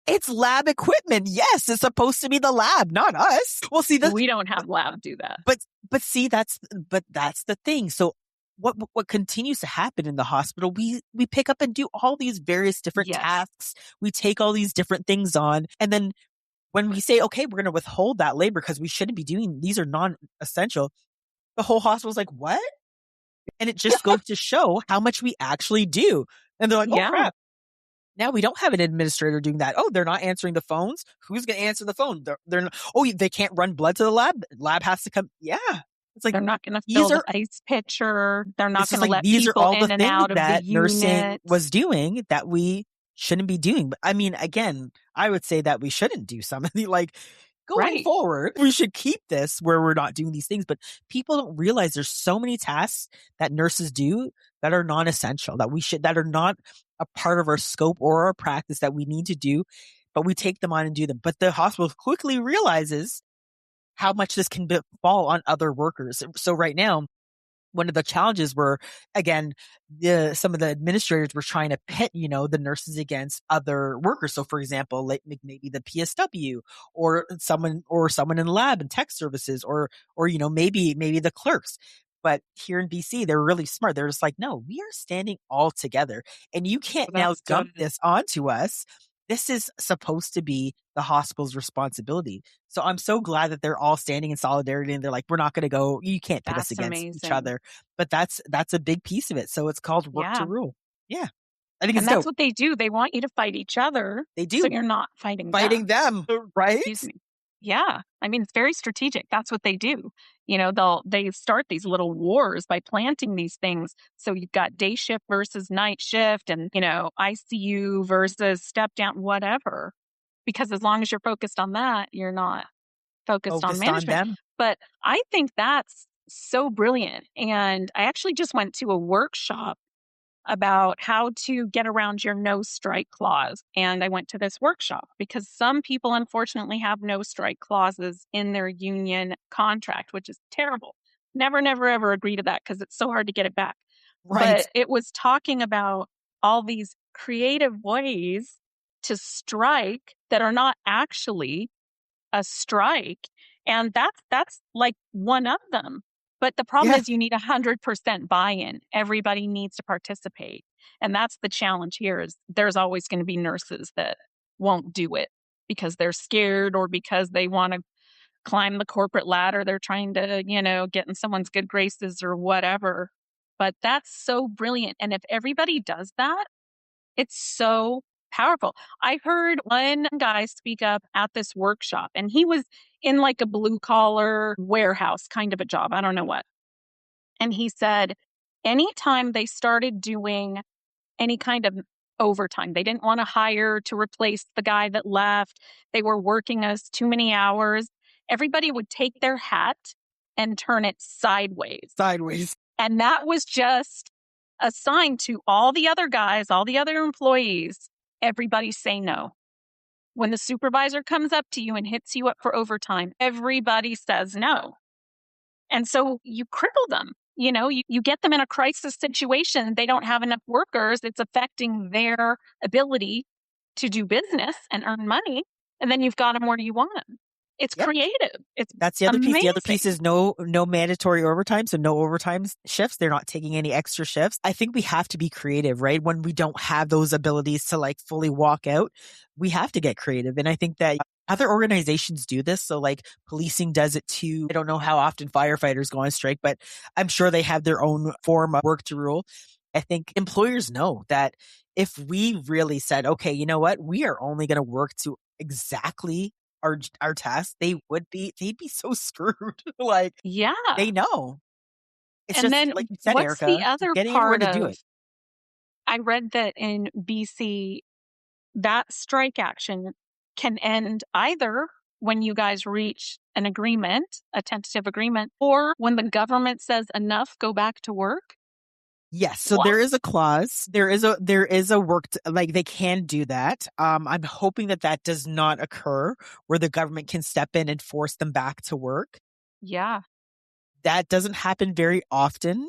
It's lab equipment. Yes, it's supposed to be the lab, not us. Well, see, We don't have lab do that. but see, that's the thing. So what continues to happen in the hospital, we pick up and do all these various different Yes. tasks. We take all these different things on, and then when we say, okay, we're going to withhold that labor because we shouldn't be doing, these are non-essential, the whole hospital's like, what? And it just goes to show how much we actually do. And they're like, oh Yeah. crap. Now we don't have an administrator doing that. Oh, they're not answering the phones. Who's going to answer the phone? They're not, oh, they can't run blood to the lab. The lab has to come. Yeah. It's like, They're not going to these fill the are, ice pitcher. They're not it's going just to like, let these are people all the in and things out of the that nursing unit. was doing that we shouldn't be doing. But I mean, again, I would say that we shouldn't do some of the, like, going Right. forward, we should keep this where we're not doing these things. But people don't realize there's so many tasks that nurses do that are non-essential, that are not a part of our scope or our practice that we need to do, but we take them on and do them. But the hospital quickly realizes how much this can fall on other workers. So right now, one of the challenges were, again, some of the administrators were trying to pit, the nurses against other workers. So for example, like maybe the PSW or someone in the lab and tech services or, maybe the clerks. But here in BC, they're really smart. They're just like, no, we are standing all together and you can't now That's dump good. this onto us. This is supposed to be the hospital's responsibility. So I'm so glad that they're all standing in solidarity and they're like, we're not going to go, you can't pit us That's against each amazing. other. But that's a big piece of it. So it's called work to Yeah. rule. Yeah. I think it's And that's dope. what they do. They want you to fight each other. They So do. you're not fighting them, right? Excuse me. Yeah. I mean, it's very strategic. That's what they do. They start these little wars by planting these things. So you've got day shift versus night shift and, ICU versus step down, whatever. Because as long as you're focused on that, you're not focused on Focused on management. them. But I think that's so brilliant. And I actually just went to a workshop about how to get around your no strike clause. And I went to this workshop because some people unfortunately have no strike clauses in their union contract, which is terrible. Never, never, ever agree to that because it's so hard to get it back. Right. But it was talking about all these creative ways to strike that are not actually a strike. And that's like one of them. But the problem Yeah. is you need 100% buy-in. Everybody needs to participate. And that's the challenge here is there's always going to be nurses that won't do it because they're scared or because they want to climb the corporate ladder. They're trying to, get in someone's good graces or whatever. But that's so brilliant. And if everybody does that, it's so powerful. I heard one guy speak up at this workshop and he was in like a blue collar warehouse kind of a job. I don't know what. And he said, anytime they started doing any kind of overtime, they didn't want to hire to replace the guy that left. They were working us too many hours. Everybody would take their hat and turn it sideways. And that was just a sign to all the other guys, all the other employees, everybody say no. When the supervisor comes up to you and hits you up for overtime, everybody says no. And so you cripple them. You get them in a crisis situation. They don't have enough workers. It's affecting their ability to do business and earn money. And then you've got them where do you want them? It's creative. That's the other piece. The other amazing. piece is no mandatory overtime. So no overtime shifts. They're not taking any extra shifts. I think we have to be creative, right? When we don't have those abilities to like fully walk out, we have to get creative. And I think that other organizations do this. So like policing does it too. I don't know how often firefighters go on strike, but I'm sure they have their own form of work to rule. I think employers know that if we really said, okay, you know what? We are only going to work to exactly our tasks, they'd be so screwed. Like, Yeah. they know. It's And just then like you said, what's Erica, the other getting everyone part to do of, it. I read that in BC, that strike action can end either when you guys reach an agreement, a tentative agreement, or when the government says enough, go back to work. Yes, so What? there is a clause. There is a like they can do that. I'm hoping that that does not occur where the government can step in and force them back to work. Yeah, That doesn't happen very often,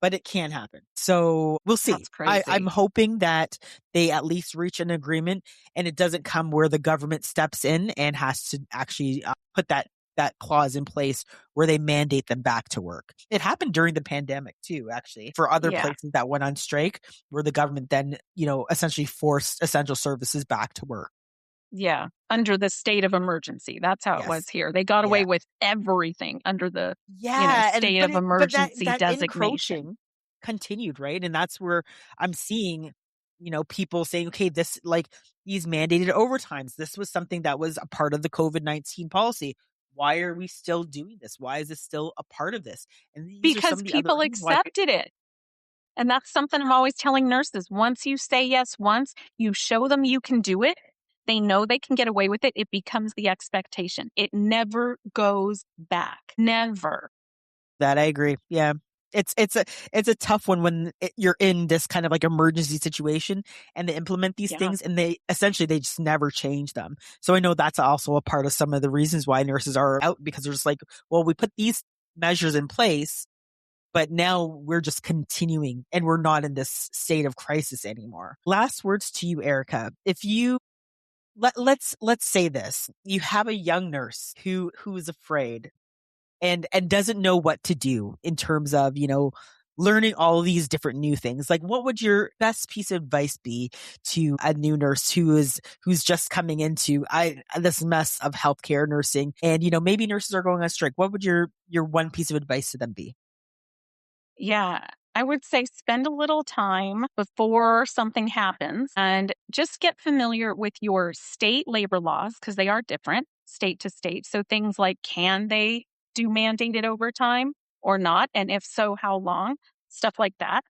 but it can happen. So we'll see. that's I'm crazy. hoping that they at least reach an agreement and it doesn't come where the government steps in and has to actually put that clause in place where they mandate them back to work. It happened during the pandemic too, actually, for other Yeah, places that went on strike, where the government then, essentially forced essential services back to work. yeah. Under the state of emergency. That's how it was Yes. here. They got Yeah. away with everything under the, Yeah, and state of but that emergency that designation. encroaching continued, right? And that's where I'm seeing, people saying, okay, this like these mandated overtimes. This was something that was a part of the COVID-19 policy. Why are we still doing this? Why is this still a part of this? And these are some Because of the other people reasons why. accepted it. And that's something I'm always telling nurses. Once you say yes once, you show them you can do it. They know they can get away with it. It becomes the expectation. It never goes back. Never. That I agree. Yeah. It's a tough one when you're in this kind of like emergency situation and they implement these Yeah. things and they just never change them. So I know that's also a part of some of the reasons why nurses are out, because they're just like, well, we put these measures in place, but now we're just continuing and we're not in this state of crisis anymore. Last words to you, Erica. If you let's say this, you have a young nurse who is afraid and doesn't know what to do in terms of, learning all these different new things. Like, what would your best piece of advice be to a new nurse who's just coming into this mess of healthcare nursing, and maybe nurses are going on strike? What would your one piece of advice to them be? Yeah. I would say spend a little time before something happens and just get familiar with your state labor laws because they are different state to state. So things like, can they do mandated overtime or not? And if so, how long? Stuff like that.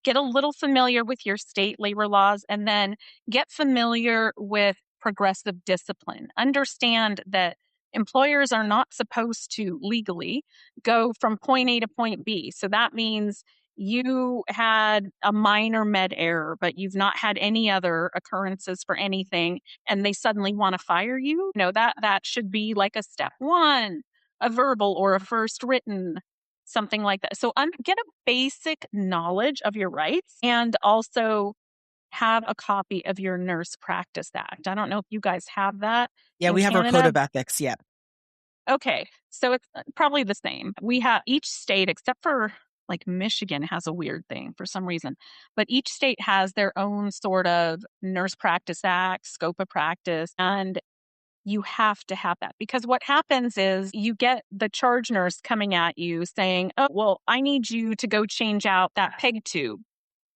Get a little familiar with your state labor laws and then get familiar with progressive discipline. Understand that employers are not supposed to legally go from point A to point B. So that means you had a minor med error, but you've not had any other occurrences for anything, and they suddenly want to fire you. No, that should be like a step one, a verbal or a first written, something like that. So get a basic knowledge of your rights and also have a copy of your Nurse Practice Act. I don't know if you guys have that Yeah, in we have our code Canada. of ethics. Yeah. Okay, so it's probably the same. We have each state, except for like Michigan, has a weird thing for some reason, but each state has their own sort of Nurse Practice Act, scope of practice, and you have to have that because what happens is you get the charge nurse coming at you saying, "Oh, well, I need you to go change out that peg tube,"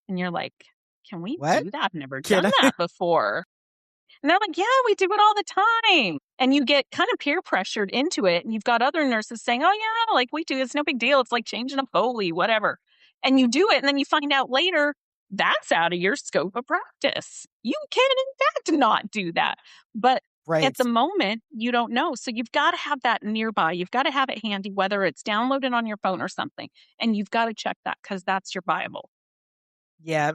and you're like, "Can we What? do that? I've never Can done I? that before." And they're like, yeah, we do it all the time. And you get kind of peer pressured into it. And you've got other nurses saying, oh, yeah, like we do. It's no big deal. It's like changing a Foley, whatever. And you do it. And then you find out later that's out of your scope of practice. You can, in fact, not do that. But at Right. the moment, you don't know. So you've got to have that nearby. You've got to have it handy, whether it's downloaded on your phone or something. And you've got to check that because that's your Bible. Yeah,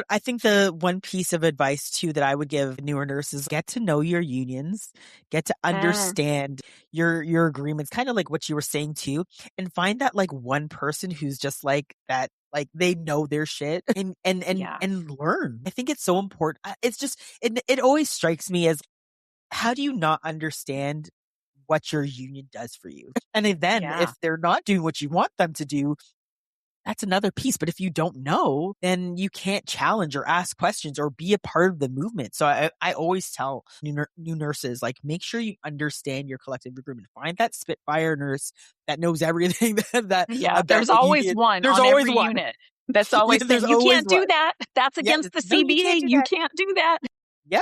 I think the one piece of advice too that I would give newer nurses: get to know your unions, get to Mm, understand your agreements, kind of like what you were saying too, and find that like one person who's just like that, like they know their shit, yeah. and learn. I think it's so important. It's just it always strikes me as, how do you not understand what your union does for you? And then Yeah. if they're not doing what you want them to do, that's another piece. But if you don't know, then you can't challenge or ask questions or be a part of the movement. So I always tell new nurses, like, make sure you understand your collective agreement. Find that Spitfire nurse that knows everything that Yeah, about there's the always union. one There's on always every one. unit that's Yeah, always there's saying, "You always can't do one. that. That's Yeah, against the no, you CBA. can't do You that. can't do that." Yeah.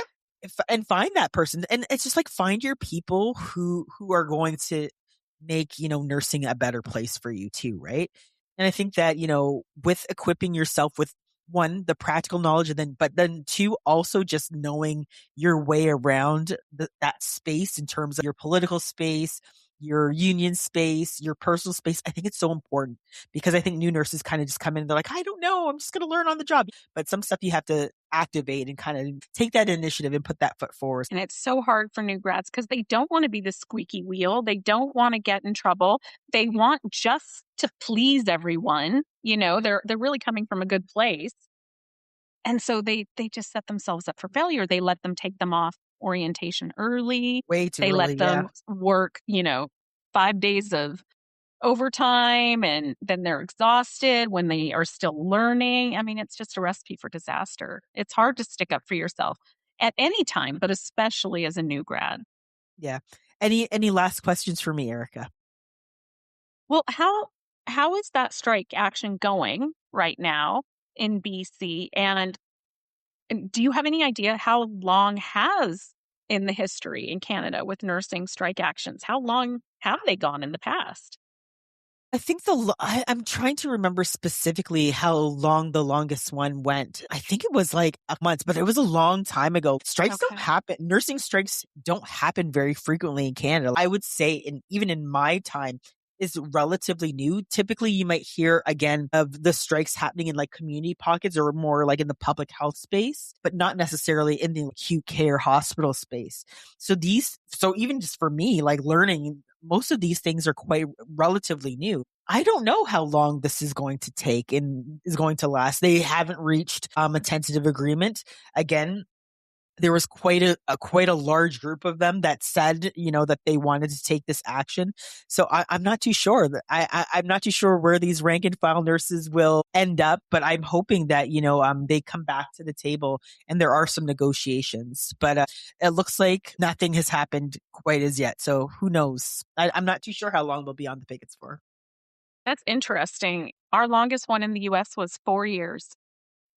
And find that person. And it's just like, find your people who are going to make, nursing a better place for you too, right? And I think that, with equipping yourself with one, the practical knowledge, and then two, also just knowing your way around that space in terms of your political space, your union space, your personal space. I think it's so important because I think new nurses kind of just come in and they're like, I don't know, I'm just going to learn on the job. But some stuff you have to activate and kind of take that initiative and put that foot forward. And it's so hard for new grads because they don't want to be the squeaky wheel. They don't want to get in trouble. They want just to please everyone. They're really coming from a good place. And so they just set themselves up for failure. They let them take them off orientation early. Way too They early, let yeah. them work, 5 days of overtime, and then they're exhausted when they are still learning. I mean, it's just a recipe for disaster. It's hard to stick up for yourself at any time, but especially as a new grad. Yeah. Any last questions for me, Erica? Well, how is that strike action going right now in BC? And do you have any idea how long has in the history in Canada with nursing strike actions? How long have they gone in the past? I think I'm trying to remember specifically how long the longest one went. I think it was like a month, but it was a long time ago. Strikes don't Okay. happen. Nursing strikes don't happen very frequently in Canada. I would say, even in my time, is relatively new. Typically, you might hear again of the strikes happening in like community pockets or more like in the public health space, but not necessarily in the acute care hospital space. So even just for me, like learning, most of these things are quite relatively new. I don't know how long this is going to take and is going to last. They haven't reached a tentative agreement. Again, there was quite a large group of them that said, that they wanted to take this action. So I'm not too sure that I'm not too sure where these rank and file nurses will end up, but I'm hoping that, they come back to the table and there are some negotiations, but it looks like nothing has happened quite as yet. So who knows? I'm not too sure how long they'll be on the pickets for. That's interesting. Our longest one in the US was 4 years.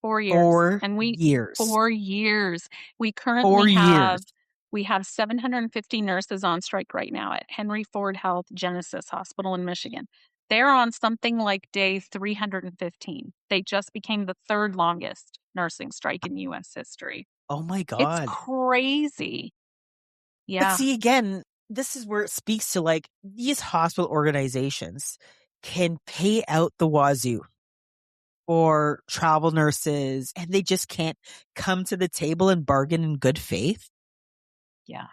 4 years. 4 years. 4 years. We four currently years. we have 750 nurses on strike right now at Henry Ford Health Genesis Hospital in Michigan. They're on something like day 315. They just became the third longest nursing strike in US history. Oh my It's God. crazy. But Yeah. see, again, this is where it speaks to like these hospital organizations can pay out the wazoo for travel nurses and they just can't come to the table and bargain in good faith. Yeah.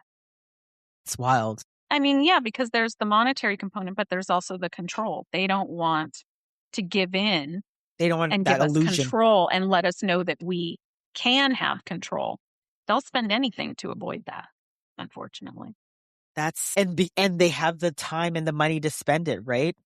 It's wild. I mean, yeah, because there's the monetary component, but there's also the control. They don't want to give in They don't want and that give us illusion. control and let us know that we can have control. They'll spend anything to avoid that, unfortunately. And they have the time and the money to spend it, right?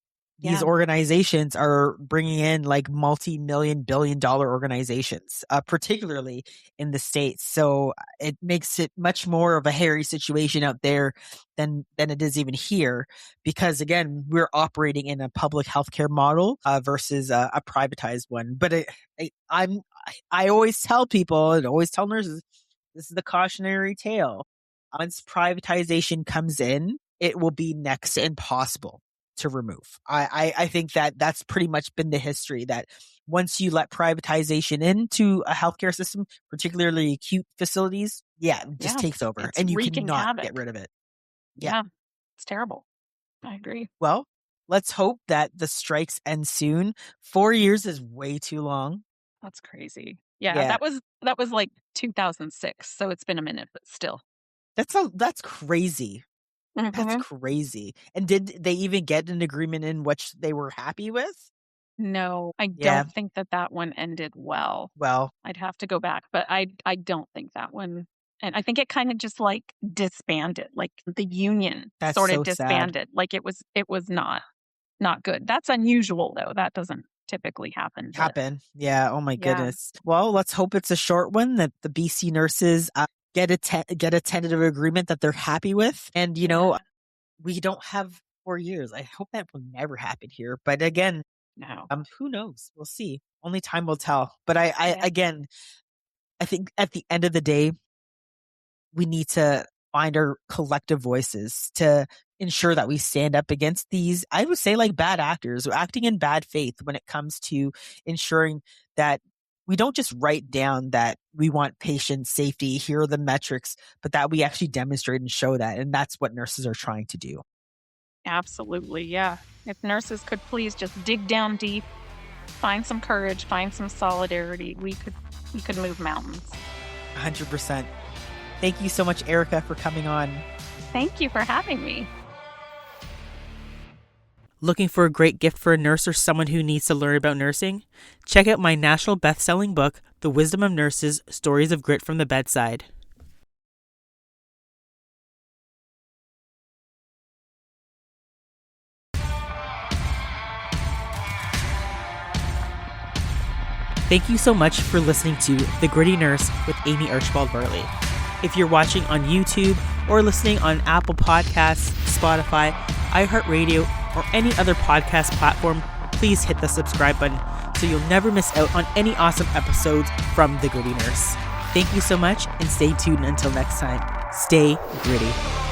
These Yeah. organizations are bringing in like multi-million billion-dollar organizations, particularly in the States. So it makes it much more of a hairy situation out there than it is even here, because again, we're operating in a public healthcare model versus a privatized one. But I always tell people and always tell nurses, this is the cautionary tale. Once privatization comes in, it will be next to impossible to remove. I think that that's pretty much been the history, that once you let privatization into a healthcare system, particularly acute facilities, it just Yeah. takes over It's and you wreaking cannot get havoc. rid of it. Yeah. Yeah. It's terrible. I agree. Well, let's hope that the strikes end soon. 4 years is way too long. That's crazy. Yeah, Yeah. that was like 2006, so it's been a minute, but still. That's crazy. That's Mhm. crazy. And did they even get an agreement in which they were happy with? No, I Yeah. don't think that one ended well. Well, I'd have to go back, but I don't think that one, and I think it kind of just like disbanded, like the union that's sort of so sad. disbanded. Like it was not good. That's unusual though. That doesn't typically happen, but Happen. Yeah. Oh my yeah. goodness. Well, let's hope it's a short one, that the BC nurses get a tentative agreement that they're happy with. And Yeah. we don't have 4 years. I hope that will never happen here. But again, No. who knows? We'll see. Only time will tell. But I Yeah. again, I think at the end of the day, we need to find our collective voices to ensure that we stand up against these, I would say, like bad actors or acting in bad faith when it comes to ensuring that we don't just write down that we want patient safety, here are the metrics, but that we actually demonstrate and show that. And that's what nurses are trying to do. Absolutely, yeah. If nurses could please just dig down deep, find some courage, find some solidarity, we could move mountains. 100%. Thank you so much, Erica, for coming on. Thank you for having me. Looking for a great gift for a nurse or someone who needs to learn about nursing? Check out my national best-selling book, The Wisdom of Nurses: Stories of Grit from the Bedside. Thank you so much for listening to The Gritty Nurse with Amie Archibald-Bartley. If you're watching on YouTube or listening on Apple Podcasts, Spotify, iHeartRadio, or any other podcast platform, please hit the subscribe button so you'll never miss out on any awesome episodes from The Gritty Nurse. Thank you so much and stay tuned until next time. Stay gritty.